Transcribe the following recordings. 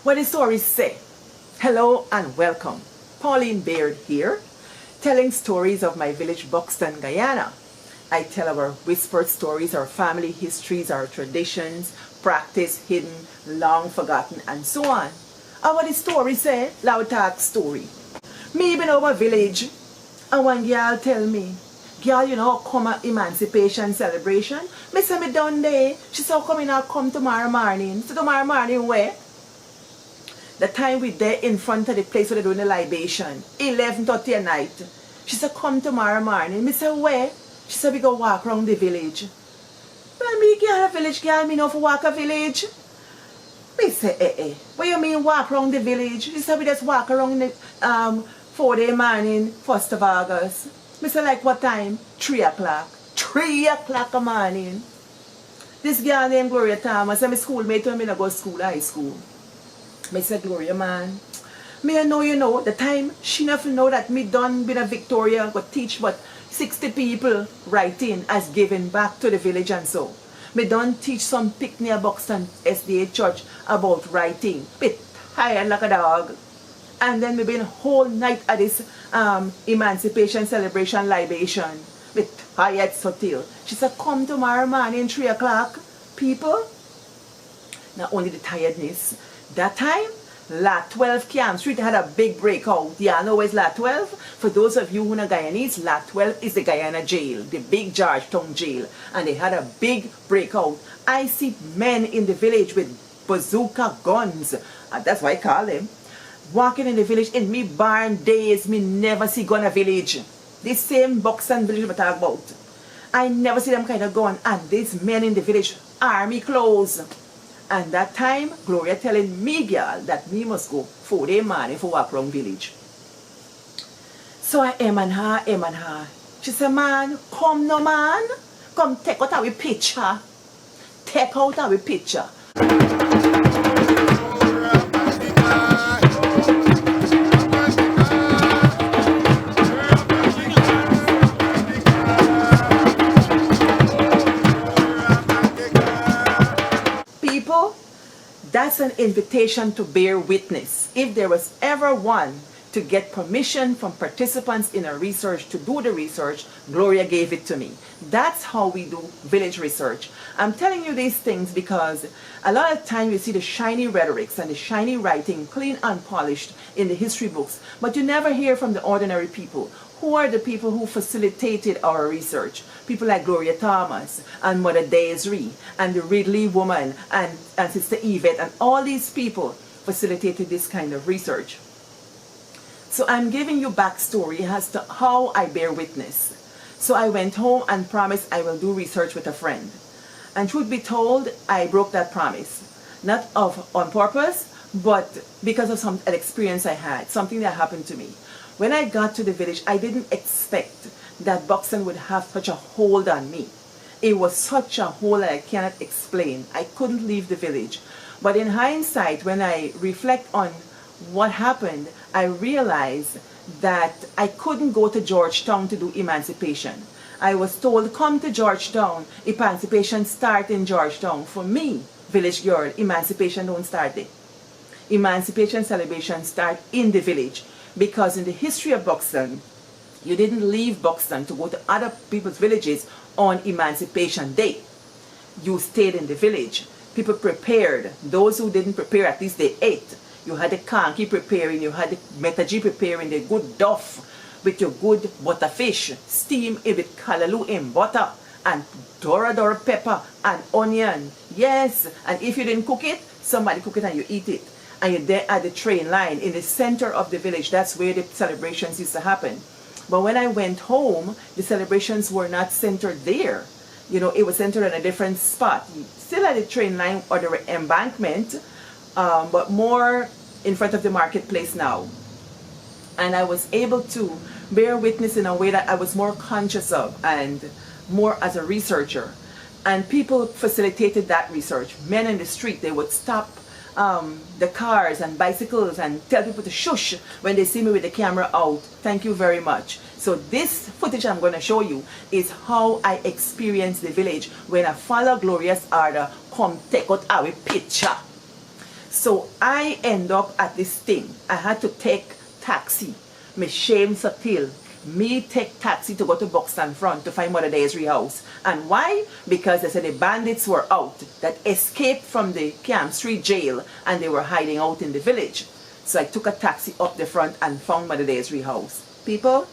What the stories say. Hello and welcome. Pauline Baird here, telling stories of my village Buxton, Guyana. I tell our whispered stories, our family histories, our traditions, practice, hidden, long forgotten, and so on. And what the story say, loud talk story. Me been over village, and one girl tell me, girl, you know, come a Emancipation celebration. Me say me done there. She said, come in, I'll come tomorrow morning. So tomorrow morning where? The time we there in front of the place where they're doing the libation, 11:30 at night. She said, come tomorrow morning. Me say, where? She said, we go walk around the village. Well, me girl, a village girl, me know for walk a village. Me say, what you mean walk around the village? She said, we just walk around the 4-day morning, 1st of August. Me say, like what time? 3 o'clock. 3 o'clock a morning. This girl named Gloria Thomas, and my schoolmate when me go to school, high school. Me say, Gloria, man, me I know you know, the time she never know that me done been a Victoria, got teach but 60 people writing as giving back to the village and so. Me done teach some pick near Buxton SDA church about writing. Bit tired like a dog. And then we been whole night at this Emancipation celebration libation. Bit tired so till. She said, come tomorrow morning 3 o'clock. People, not only the tiredness, that time, Lot 12 Camp Street had a big breakout. Yeah, know where's Lot 12? For those of you who know Guyanese, Lot 12 is the Guyana jail, the big Georgetown jail. And they had a big breakout. I see men in the village with bazooka guns. That's why I call them. Walking in the village, in me barn days, me never see gun a village. This same Buxton village we talk about. I never see them kind of gun. And these men in the village, army clothes. And that time, Gloria telling me, girl, that me must go 4-day morning for walk around village. So I am and her. She said, man, come no man. Come take out our pitcha. Take out our pitcha. People, that's an invitation to bear witness. If there was ever one to get permission from participants in a research to do the research, Gloria gave it to me. That's how we do village research. I'm telling you these things because a lot of time you see the shiny rhetorics and the shiny writing, clean and polished in the history books, but you never hear from the ordinary people. Who are the people who facilitated our research? People like Gloria Thomas and Mother Desiree and the Ridley woman and Sister Yvette, and all these people facilitated this kind of research. So I'm giving you backstory as to how I bear witness. So I went home and promised I will do research with a friend. And truth be told, I broke that promise. Not on purpose, but because of an experience I had, something that happened to me. When I got to the village, I didn't expect that Buxton would have such a hold on me. It was such a hold that I cannot explain. I couldn't leave the village. But in hindsight, when I reflect on what happened, I realized that I couldn't go to Georgetown to do Emancipation. I was told, come to Georgetown, Emancipation start in Georgetown. For me, village girl, Emancipation don't start there. Emancipation celebration start in the village. Because in the history of Buxton, you didn't leave Buxton to go to other people's villages on Emancipation Day. You stayed in the village. People prepared. Those who didn't prepare, at least they ate. You had the Canjie preparing, you had the pitcha preparing, the good duff with your good butterfish, steam it with callaloo in butter, and dora pepper and onion. Yes, and if you didn't cook it, somebody cook it and you eat it. And you're there at the train line in the center of the village. That's where the celebrations used to happen. But when I went home, the celebrations were not centered there. You know, it was centered in a different spot. Still at the train line or the embankment, but more in front of the marketplace now. And I was able to bear witness in a way that I was more conscious of and more as a researcher. And people facilitated that research. Men in the street, they would stop the cars and bicycles and tell people to shush when they see me with the camera out. Thank you very much. So this footage I'm going to show you is how I experienced the village when I follow Gloria's order, come take out our pitcha. So I end up at this thing. I had to take taxi. Me shame subtle. Me take taxi to go to Buxton Front to find Mother Daisy's house. And why? Because they said the bandits were out that escaped from the Camp Street jail and they were hiding out in the village. So I took a taxi up the front and found Mother Daisy's house. People,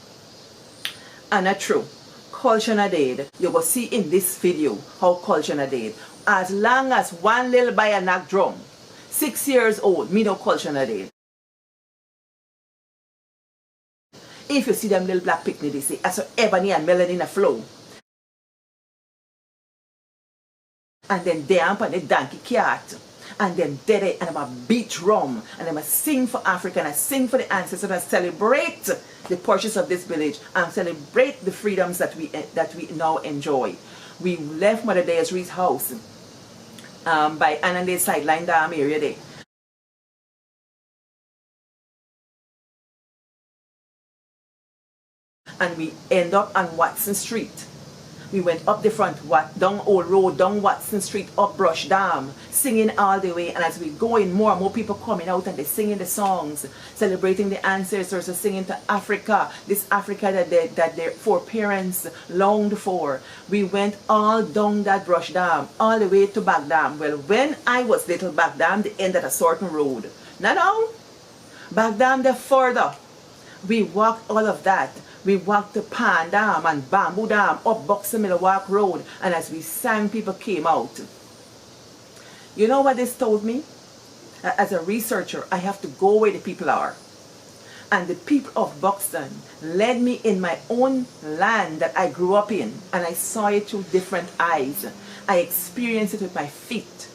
and not true. Culture na dead. You will see in this video how culture na dead. As long as one little boy a knock drum, 6 years old, me no culture na dead. If you see them little black picnic, they say, I saw ebony and melanin a flow. And then they amp on the donkey cart. And then dead it, and I'm a beat drum. And I'm a sing for Africa, and I sing for the ancestors, and I celebrate the purchase of this village, and celebrate the freedoms that we now enjoy. We left Mother Daisy's house by Anande Sideline Dam area there. And we end up on Watson Street. We went up the front, down Old Road, down Watson Street, up Brush Dam, singing all the way. And as we go in, more and more people coming out and they're singing the songs, celebrating the ancestors, singing to Africa, this Africa that their foreparents longed for. We went all down that Brush Dam, all the way to Back Dam. Well, when I was little, Back Dam, they ended at a certain road. Now, Back Dam, they're further. We walked all of that. We walked to Pan Dam and Bamboo Dam up Boxer Milwaukee Road, and as we sang, people came out. You know what this told me? As a researcher, I have to go where the people are. And the people of Buxton led me in my own land that I grew up in, and I saw it through different eyes. I experienced it with my feet,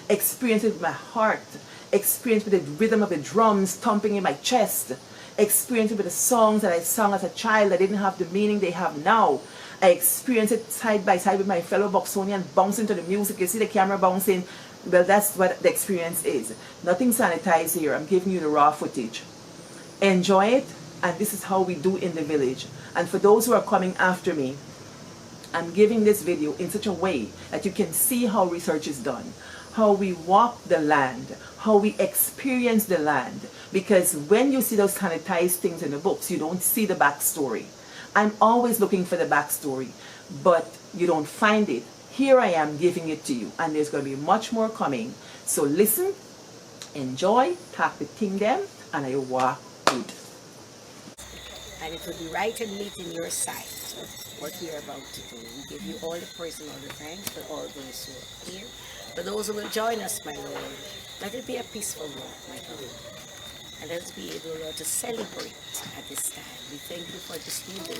experienced it with my heart, experienced with the rhythm of the drums thumping in my chest, experienced it with the songs that I sang as a child that didn't have the meaning they have now. I experienced it side by side with my fellow Buxtonian, bouncing to the music. You see the camera bouncing? Well, that's what the experience is. Nothing sanitized here. I'm giving you the raw footage. Enjoy it, and this is how we do in the village. And for those who are coming after me, I'm giving this video in such a way that you can see how research is done, how we walk the land, how we experience the land. Because when you see those sanitized things in the books, you don't see the backstory. I'm always looking for the backstory, but you don't find it. Here I am giving it to you, and there's going to be much more coming. So listen, enjoy, talk the thing them, and I walk good. And it will be right and meet in your sight what we are about to do. We give you all the praise and all the thanks for all those who are here. For those who will join us, my Lord, let it be a peaceful walk, my God. And let us be able, Lord, to celebrate at this time. We thank you for this new day.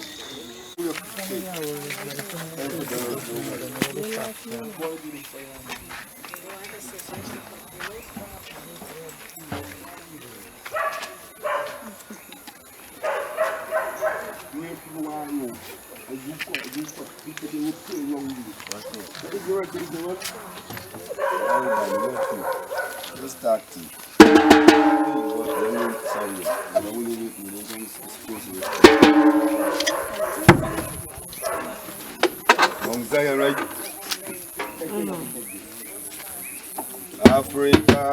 Right? Africa,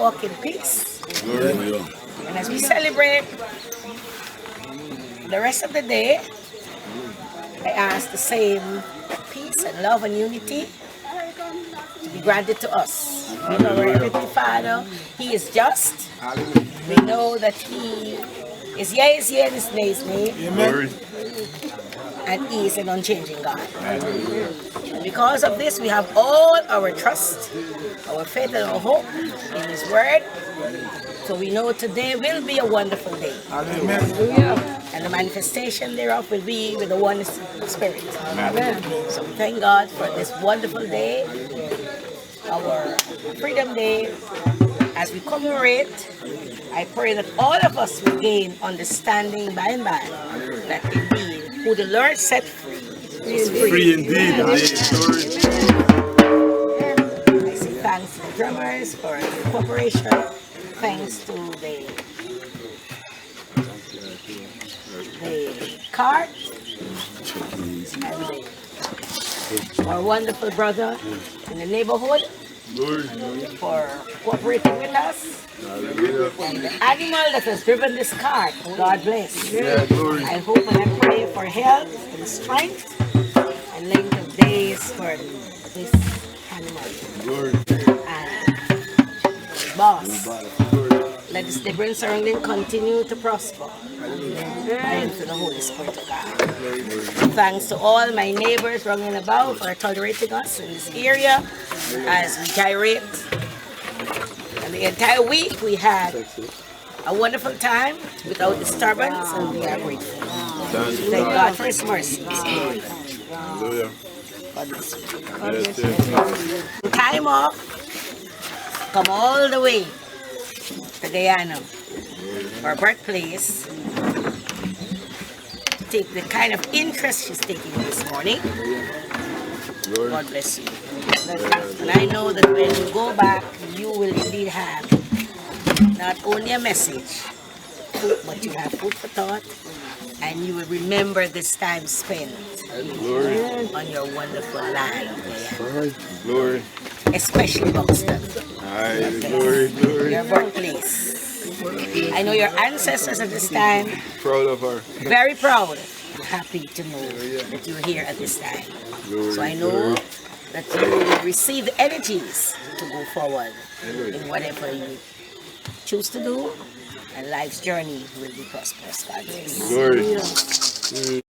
walk in peace. Glory. And as we celebrate the rest of the day, I ask the same peace and love and unity to be granted to us. We know our Heavenly Father, He is just. We know that He is yea is yea and His nay is nay. Glory. And He is an unchanging God. And because of this, we have all our trust, our faith and our hope in His Word. So we know today will be a wonderful day. And the manifestation thereof will be with the one Spirit. So we thank God for this wonderful day, our Freedom Day. As we commemorate, I pray that all of us will gain understanding by and by that indeed who the Lord set free is free. Free indeed. Glory. I say thanks to the drummers for the cooperation. Thanks to the cart and our wonderful brother in the neighborhood Glory. for cooperating with us. And the animal that has driven this cart, God bless. Yeah, glory. I hope and I pray for health and strength and length of days for this animal. Glory. And boss, let this deliverance surrounding continue to prosper. Thanks to the Holy Spirit of God. Thanks to all my neighbors round about for tolerating us in this area as we gyrate. And the entire week we had a wonderful time without disturbance, and we are grateful. Thank God for His mercy. Hallelujah. God bless you. Yes, yes. Time off, come all the way to Guyana, our birthplace, to take the kind of interest she's taking this morning. Glory. God bless you. And I know that when you go back, you will indeed have not only a message, but you have food for thought, and you will remember this time spent Glory. on your wonderful land, Glory. especially Buxton, Aye. Glory. Glory. your birthplace. I know your ancestors at this time, Proud of her. very proud, happy to know that you're here at this time. Glory. So I know that you will receive the energies to go forward in whatever you choose to do, and life's journey will be prosperous. God bless. Glory.